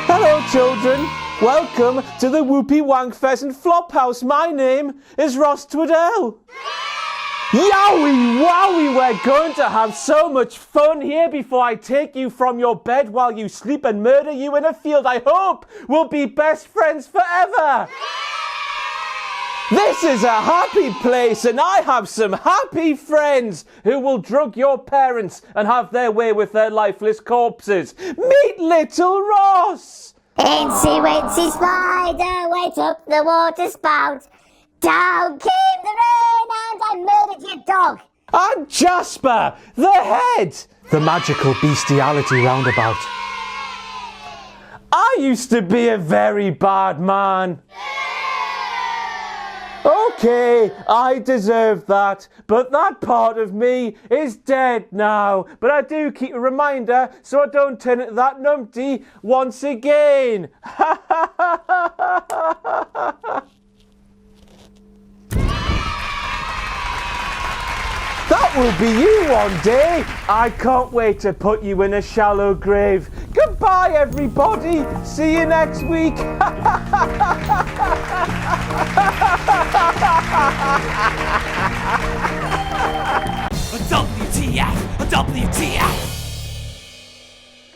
Hello children, welcome to the Whoopie Wank Pheasant Flophouse. My name is Ross Twaddell. Yowie wowie, we're going to have so much fun here before I take you from your bed while you sleep and murder you in a field. I hope we'll be best friends forever. This is a happy place and I have some happy friends who will drug your parents and have their way with their lifeless corpses. Meet little Ross! Incy wincy spider, went up the water spout. Down came the rain and I murdered your dog. And Jasper, the head! The magical bestiality roundabout. I used to be a very bad man. Okay, I deserve that, but that part of me is dead now. But I do keep a reminder so I don't turn into that numpty once again. That will be you one day. I can't wait to put you in a shallow grave. Goodbye, everybody. See you next week. WTF! WTF!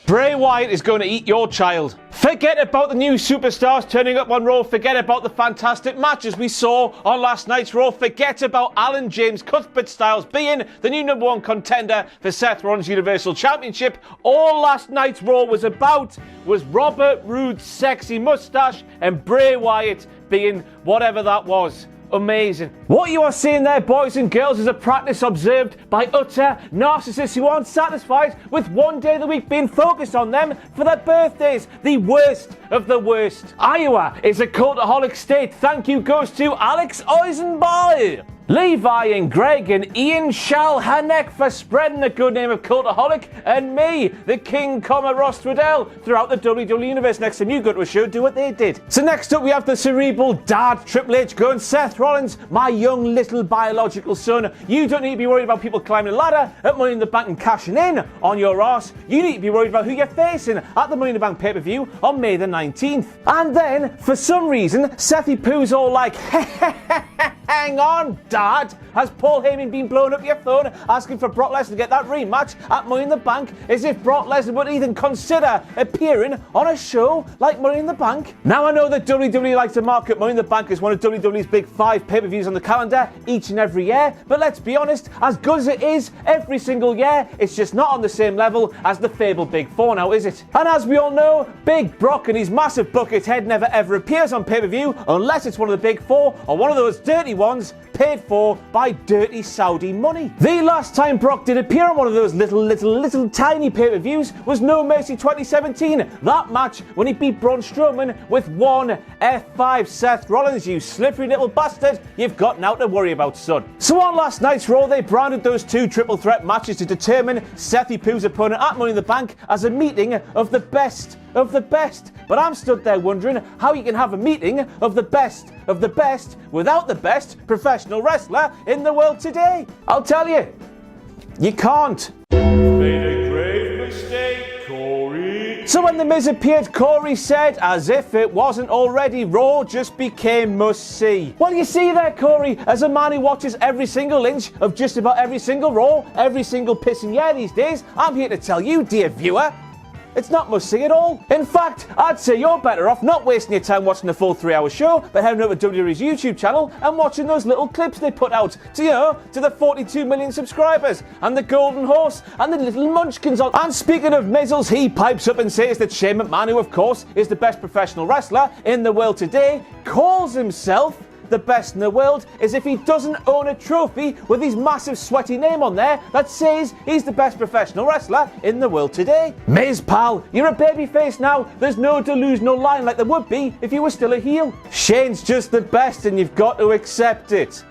Bray Wyatt is going to eat your child. Forget about the new superstars turning up on Raw. Forget about the fantastic matches we saw on last night's Raw. Forget about Alan James Cuthbert Styles being the new #1 contender for Seth Rollins Universal Championship. All last night's Raw was about was Robert Roode's sexy mustache and Bray Wyatt being whatever that was. Amazing. What you are seeing there, boys and girls, is a practice observed by utter narcissists who aren't satisfied with one day of the week being focused on them for their birthdays. The worst of the worst. Iowa is a cultaholic state. Thank you goes to Alex Eisenball, Levi and Greg and Ian Shalhanek for spreading the good name of Cultaholic, and me, the King, Ross Twaddell, throughout the WWE Universe. Next time you go to a show, do what they did. So next up we have the cerebral dad Triple H going, Seth Rollins, my young little biological son, you don't need to be worried about people climbing a ladder at Money in the Bank and cashing in on your arse. You need to be worried about who you're facing at the Money in the Bank pay-per-view on May the 19th. And then, for some reason, Sethy Poo's all like, hang on, Dad, has Paul Heyman been blowing up your phone asking for Brock Lesnar to get that rematch at Money in the Bank, as if Brock Lesnar would even consider appearing on a show like Money in the Bank? Now I know that WWE likes to market Money in the Bank as one of WWE's big 5 pay-per-views on the calendar each and every year, but let's be honest, as good as it is every single year, it's just not on the same level as the fabled Big 4 now, is it? And as we all know, Big Brock and his massive bucket head never ever appears on pay-per-view unless it's one of the Big 4 or one of those dirty ones paid for by dirty Saudi money. The last time Brock did appear on one of those little tiny pay-per-views was No Mercy 2017. That match when he beat Braun Strowman with one F5. Seth Rollins, you slippery little bastard, you've got now to worry about, son. So on last night's Raw, they branded those 2 triple threat matches to determine Sethy Poo's opponent at Money in the Bank as a meeting of the best of the best. But I'm stood there wondering how you can have a meeting of the best without the best professional wrestler in the world today. I'll tell you, you can't. Made a grave mistake, Corey. So when The Miz appeared, Corey said, as if it wasn't already, Raw just became must-see. Well, you see there, Corey, as a man who watches every single inch of just about every single Raw, every single pissing year these days, I'm here to tell you, dear viewer, it's not must-see at all. In fact, I'd say you're better off not wasting your time watching the full 3-hour show, but heading over to WWE's YouTube channel and watching those little clips they put out to the 42 million subscribers, and the Golden Horse, and the little munchkins on. And speaking of mizzles, he pipes up and says that Shane McMahon, who of course is the best professional wrestler in the world today, calls himself the best in the world, as if he doesn't own a trophy with his massive sweaty name on there that says he's the best professional wrestler in the world today. Miz, pal, you're a babyface now. There's no delusional line like there would be if you were still a heel. Shane's just the best and you've got to accept it.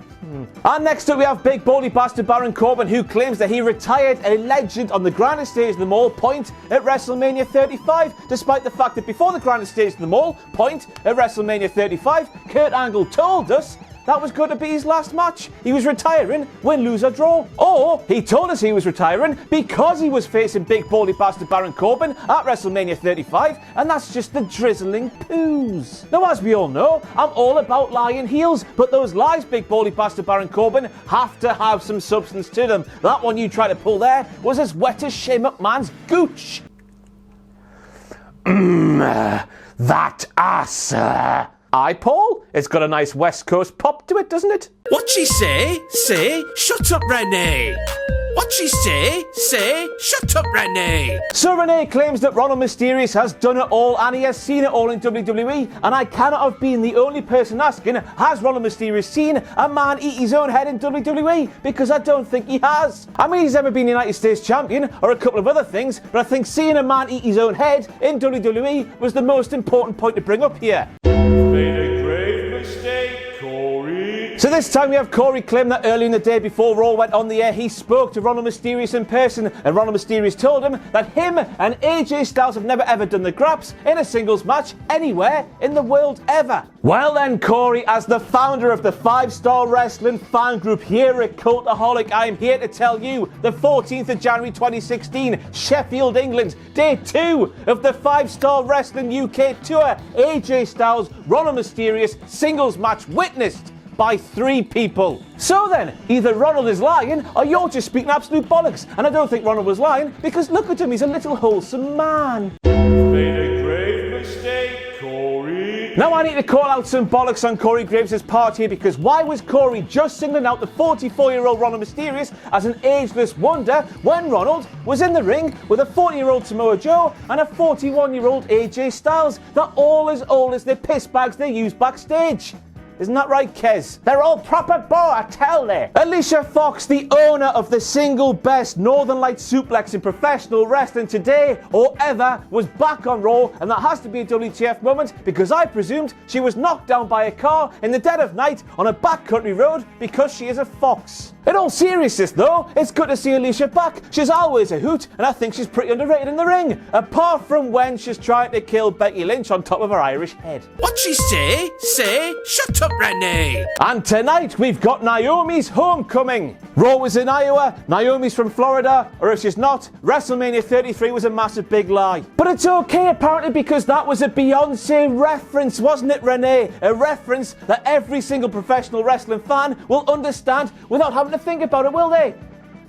And next up we have big baldy bastard Baron Corbin, who claims that he retired a legend on the grandest stage of them all, point at WrestleMania 35, despite the fact that before the grandest stage of them all, point at WrestleMania 35, Kurt Angle told us that was going to be his last match. He was retiring, win, lose or draw. Or he told us he was retiring because he was facing big baldy bastard Baron Corbin at WrestleMania 35, and that's just the drizzling poos. Now, as we all know, I'm all about lying heels, but those lies, big baldy bastard Baron Corbin, have to have some substance to them. That one you tried to pull there was as wet as Shane McMahon's gooch. That ass. Aye, Paul? It's got a nice West Coast pop to it, doesn't it? What she say? Say, shut up, Renee. What she say? Say, shut up, Renee. So Renee claims that Ronald Mysterio has done it all and he has seen it all in WWE, and I cannot have been the only person asking, has Ronald Mysterio seen a man eat his own head in WWE? Because I don't think he has. I mean, he's never been United States champion or a couple of other things, but I think seeing a man eat his own head in WWE was the most important point to bring up here. Made a grave mistake, Corey. So this time we have Corey claim that early in the day before Raw went on the air, he spoke to Ronald Mysterio in person, and Ronald Mysterio told him that him and AJ Styles have never ever done the graps in a singles match anywhere in the world ever. Well then, Corey, as the founder of the 5-Star Wrestling fan group here at Cultaholic, I am here to tell you the 14th of January 2016, Sheffield, England, day 2 of the 5-Star Wrestling UK tour, AJ Styles, Ronald Mysterio singles match witnessed by 3 people. So then, either Ronald is lying or you're just speaking absolute bollocks. And I don't think Ronald was lying because look at him, he's a little wholesome man. Made a grave mistake, Corey. Now I need to call out some bollocks on Corey Graves' part here, because why was Corey just singling out the 44-year-old Ronald Mysterio as an ageless wonder when Ronald was in the ring with a 40-year-old Samoa Joe and a 41-year-old AJ Styles? They're all as old as the piss bags they use backstage. Isn't that right, Kez? They're all proper boy, I tell they. Alicia Fox, the owner of the single best Northern Light suplex in professional wrestling today or ever, was back on Raw, and that has to be a WTF moment because I presumed she was knocked down by a car in the dead of night on a backcountry road because she is a fox. In all seriousness though, it's good to see Alicia back. She's always a hoot, and I think she's pretty underrated in the ring, apart from when she's trying to kill Becky Lynch on top of her Irish head. What she say? Say, shut up, Renee. And tonight we've got Naomi's homecoming. Raw was in Iowa, Naomi's from Florida, or if she's not, WrestleMania 33 was a massive big lie. But it's okay apparently because that was a Beyonce reference, wasn't it, Renee? A reference that every single professional wrestling fan will understand without having to think about it, will they?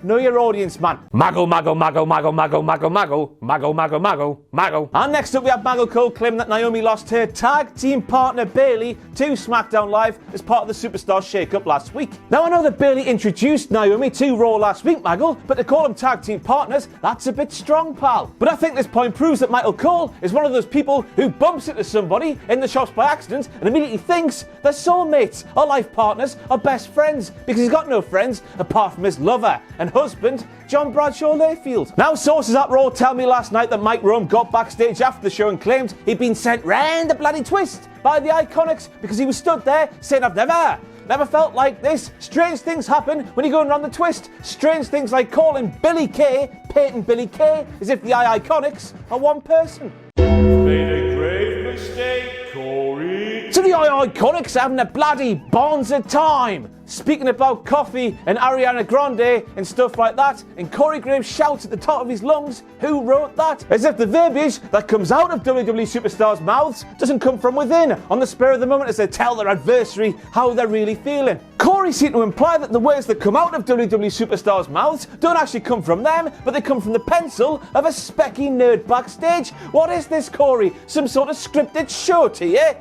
Know your audience, man. Maggle, maggle, maggle, maggle, maggle, maggle, maggle, maggle, maggle, maggle, maggle. And next up we have Maggle Cole claiming that Naomi lost her tag team partner Bayley to SmackDown Live as part of the Superstar shake-up last week. Now I know that Bayley introduced Naomi to Raw last week, Maggle, but to call them tag team partners, that's a bit strong, pal. But I think this point proves that Michael Cole is one of those people who bumps into somebody in the shops by accident and immediately thinks they're soulmates or life partners or best friends, because he's got no friends apart from his lover and husband, John Bradshaw Layfield. Now, sources at Raw tell me last night that Mike Rome got backstage after the show and claimed he'd been sent round the bloody twist by the Iconics because he was stood there saying, I've never felt like this. Strange things happen when you're going around the twist. Strange things like calling Billie Kay, Peyton Billie Kay, as if the Iconics are one person. Made a grave mistake, Corey. So the Iconics having a bloody bonza time. Speaking about coffee and Ariana Grande and stuff like that, and Corey Graves shouts at the top of his lungs, who wrote that? As if the verbiage that comes out of WWE superstars' mouths doesn't come from within, on the spur of the moment as they tell their adversary how they're really feeling. Corey seemed to imply that the words that come out of WWE superstars' mouths don't actually come from them, but they come from the pencil of a specky nerd backstage. What is this, Corey? Some sort of scripted show to you?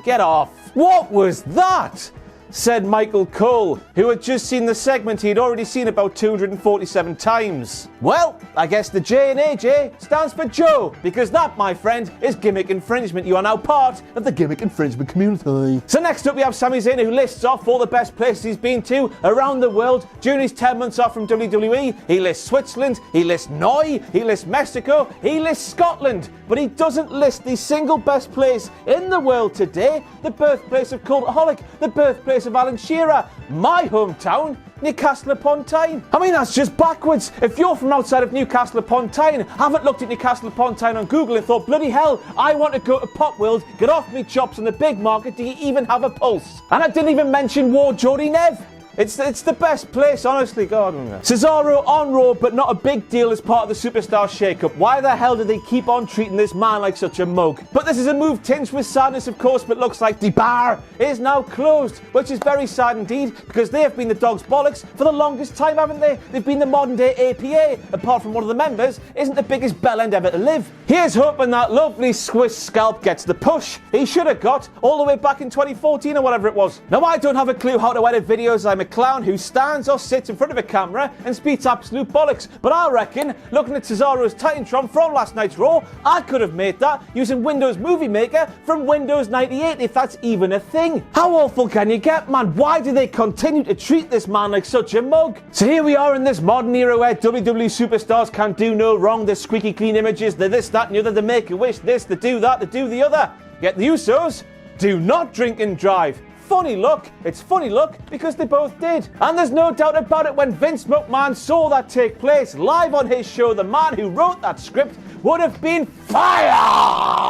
Get off. What was that? Said Michael Cole, who had just seen the segment he'd already seen about 247 times. Well, I guess the J in AJ stands for Joe, because that, my friend, is gimmick infringement. You are now part of the gimmick infringement community. So next up we have Sami Zayn, who lists off all the best places he's been to around the world during his 10 months off from WWE. He lists Switzerland, he lists Noi, he lists Mexico, he lists Scotland, but he doesn't list the single best place in the world today, the birthplace of Cultaholic, the birthplace of Alan Shearer, my hometown Newcastle upon Tyne. I mean, that's just backwards. If you're from outside of Newcastle upon Tyne, haven't looked at Newcastle upon Tyne on Google and thought, bloody hell, I want to go to Pop World, get off me chops in the big market, do you even have a pulse? And I didn't even mention War Jody Nev. It's the best place, honestly, God. Cesaro on Raw, but not a big deal as part of the Superstar shake-up. Why the hell do they keep on treating this man like such a mug? But this is a move tinged with sadness, of course, but looks like the bar is now closed, which is very sad indeed, because they have been the dog's bollocks for the longest time, haven't they? They've been the modern-day APA, apart from one of the members isn't the biggest bell end ever to live. Here's hoping that lovely Swiss scalp gets the push he should have got all the way back in 2014 or whatever it was. Now, I don't have a clue how to edit videos. I'm a clown who stands or sits in front of a camera and speaks absolute bollocks, but I reckon, looking at Cesaro's Titantron from last night's Raw, I could have made that using Windows Movie Maker from Windows 98, if that's even a thing. How awful can you get, man? Why do they continue to treat this man like such a mug? So here we are in this modern era where WWE superstars can do no wrong. They're squeaky clean images, they're this, that and the other, they make a wish, this, they do that, they do the other. Yet the Usos do not drink and drive. Funny look, it's funny look because they both did. And there's no doubt about it, when Vince McMahon saw that take place live on his show, the man who wrote that script would have been fired.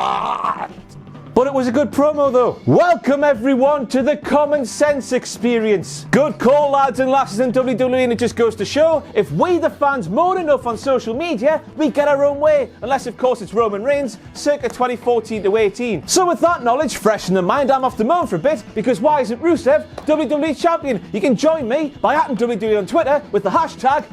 But it was a good promo though. Welcome everyone to the Common Sense Experience. Good call, lads and lasses in WWE, and it just goes to show, if we the fans moan enough on social media, we get our own way. Unless of course it's Roman Reigns, circa 2014 to 18. So with that knowledge fresh in the mind, I'm off to moan for a bit, because why isn't Rusev WWE Champion? You can join me by @WWE on Twitter with the hashtag,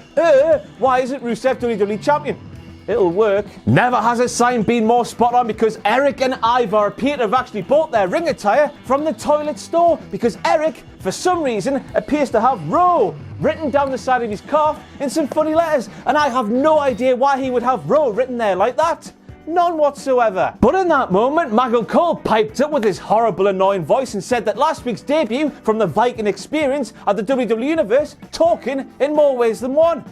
why isn't Rusev WWE Champion? It'll work. Never has a sign been more spot on, because Eric and Ivar appear to have actually bought their ring attire from the toilet store, because Eric, for some reason, appears to have Rowe written down the side of his calf in some funny letters, and I have no idea why he would have Rowe written there like that. None whatsoever. But in that moment, Michael Cole piped up with his horrible, annoying voice and said that last week's debut from the Viking Experience at the WWE Universe talking in more ways than one.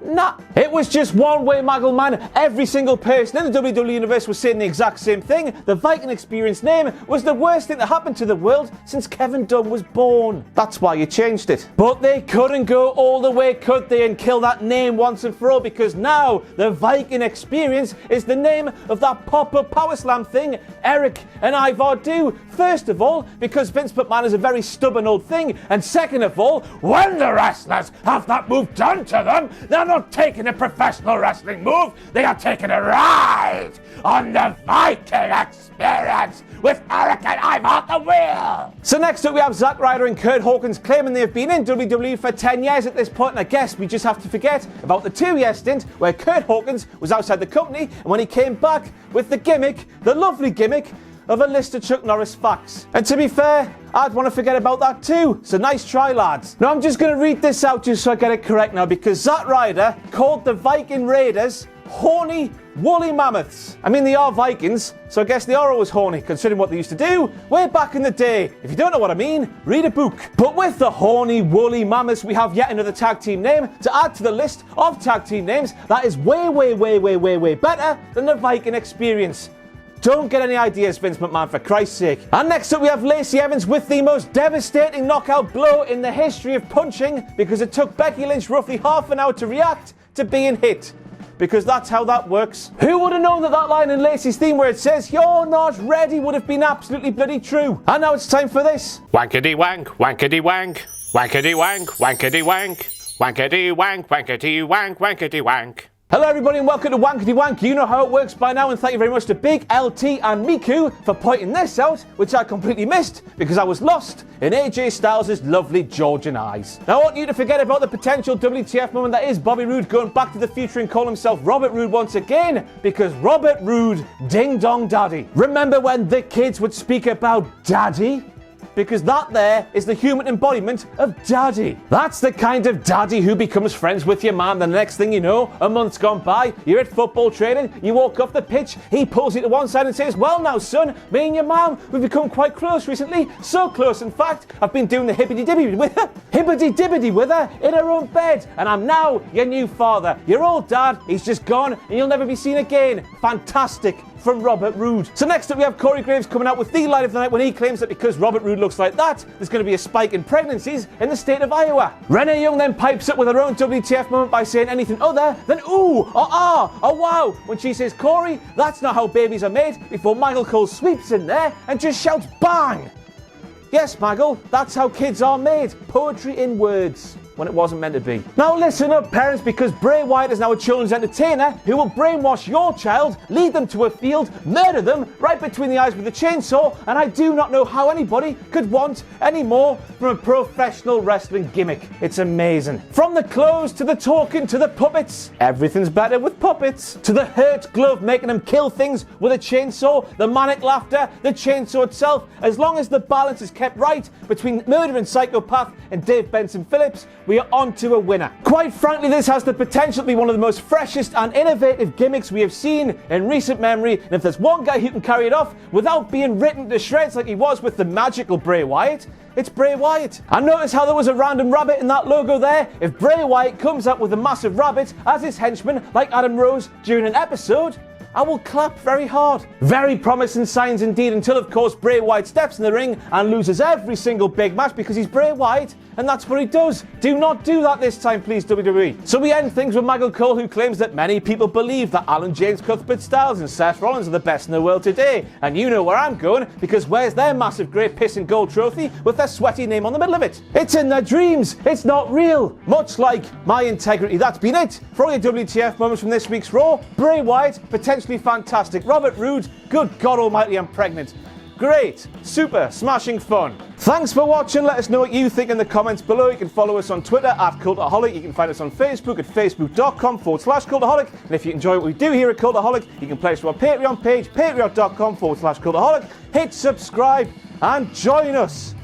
Nah, it was just one way, Maggle man. Every single person in the WWE Universe was saying the exact same thing. The Viking Experience name was the worst thing that happened to the world since Kevin Dunn was born. That's why you changed it. But they couldn't go all the way, could they, and kill that name once and for all, because now the Viking Experience is the name of that pop-up power slam thing Eric and Ivar do. First of all, because Vince McMahon is a very stubborn old thing, and second of all, when the wrestlers have that move done to them, they're not taking a professional wrestling move, they are taking a ride on the Viking Experience with Eric and Ivar at the wheel. So next up we have Zack Ryder and Kurt Hawkins claiming they've been in WWE for 10 years at this point, and I guess we just have to forget about the 2-year stint where Kurt Hawkins was outside the company, and when he came back with the gimmick, the lovely gimmick, of a list of Chuck Norris facts. And to be fair, I'd want to forget about that too. So nice try, lads. Now I'm just going to read this out just so I get it correct now, because Zack Ryder called the Viking Raiders horny, woolly mammoths. I mean, they are Vikings, so I guess they are always horny, considering what they used to do way back in the day. If you don't know what I mean, read a book. But with the horny, woolly mammoths, we have yet another tag team name to add to the list of tag team names that is way better than the Viking Experience. Don't get any ideas, Vince McMahon, for Christ's sake. And next up we have Lacey Evans with the most devastating knockout blow in the history of punching, because it took Becky Lynch roughly half an hour to react to being hit. Because that's how that works. Who would have known that that line in Lacey's theme where it says, "You're not ready," would have been absolutely bloody true. And now it's time for this. Wankety wank, wankety wank, wankety wank, wankety wank, wankety wank, wankety wank, wankety wank. Hello everybody and welcome to Wankety Wank. You know how it works by now, and thank you very much to Big LT and Miku for pointing this out, which I completely missed because I was lost in AJ Styles' lovely Georgian eyes. Now I want you to forget about the potential WTF moment that is Bobby Roode going back to the future and calling himself Robert Roode once again, because Robert Roode, ding dong daddy. Remember when the kids would speak about daddy? Because that there is the human embodiment of daddy. That's the kind of daddy who becomes friends with your man. The next thing you know, a month's gone by, you're at football training, you walk off the pitch, he pulls you to one side and says, "Well now son, me and your mum, we've become quite close recently. So close in fact, I've been doing the hibbity-dibbity with her in her own bed, and I'm now your new father. Your old dad, he's just gone and you'll never be seen again." Fantastic from Robert Roode. So next up we have Corey Graves coming out with the line of the night when he claims that because Robert Roode looks looks like that, there's going to be a spike in pregnancies in the state of Iowa. Renee Young then pipes up with her own WTF moment by saying anything other than ooh, or ah, or wow, when she says, Corey, that's not how babies are made, before Michael Cole sweeps in there and just shouts bang. Yes, Michael, that's how kids are made. Poetry in words. When it wasn't meant to be. Now listen up, parents, because Bray Wyatt is now a children's entertainer who will brainwash your child, lead them to a field, murder them right between the eyes with a chainsaw, and I do not know how anybody could want any more from a professional wrestling gimmick. It's amazing. From the clothes to the talking to the puppets, everything's better with puppets, to the hurt glove making them kill things with a chainsaw, the manic laughter, the chainsaw itself, as long as the balance is kept right between murdering psychopath and Dave Benson Phillips, we are on to a winner. Quite frankly, this has the potential to be one of the most freshest and innovative gimmicks we have seen in recent memory, and if there's one guy who can carry it off without being written to shreds like he was with the magical Bray Wyatt, it's Bray Wyatt. And notice how there was a random rabbit in that logo there? If Bray Wyatt comes up with a massive rabbit as his henchman like Adam Rose during an episode, I will clap very hard. Very promising signs indeed, until of course Bray Wyatt steps in the ring and loses every single big match because he's Bray Wyatt and that's what he does. Do not do that this time, please, WWE. So we end things with Michael Cole, who claims that many people believe that Alan James, Cuthbert Styles and Seth Rollins are the best in the world today. And you know where I'm going, because where's their massive grey piss and gold trophy with their sweaty name on the middle of it? It's in their dreams. It's not real. Much like my integrity. That's been it for all your WTF moments from this week's Raw. Bray Wyatt, potentially fantastic. Robert Roode, good God almighty, I'm pregnant. Great, super, smashing fun. Thanks for watching. Let us know what you think in the comments below. You can follow us on Twitter at Cultaholic. You can find us on Facebook at facebook.com/Cultaholic. And if you enjoy what we do here at Cultaholic, you can play us to our Patreon page, patreon.com/Cultaholic. Hit subscribe and join us.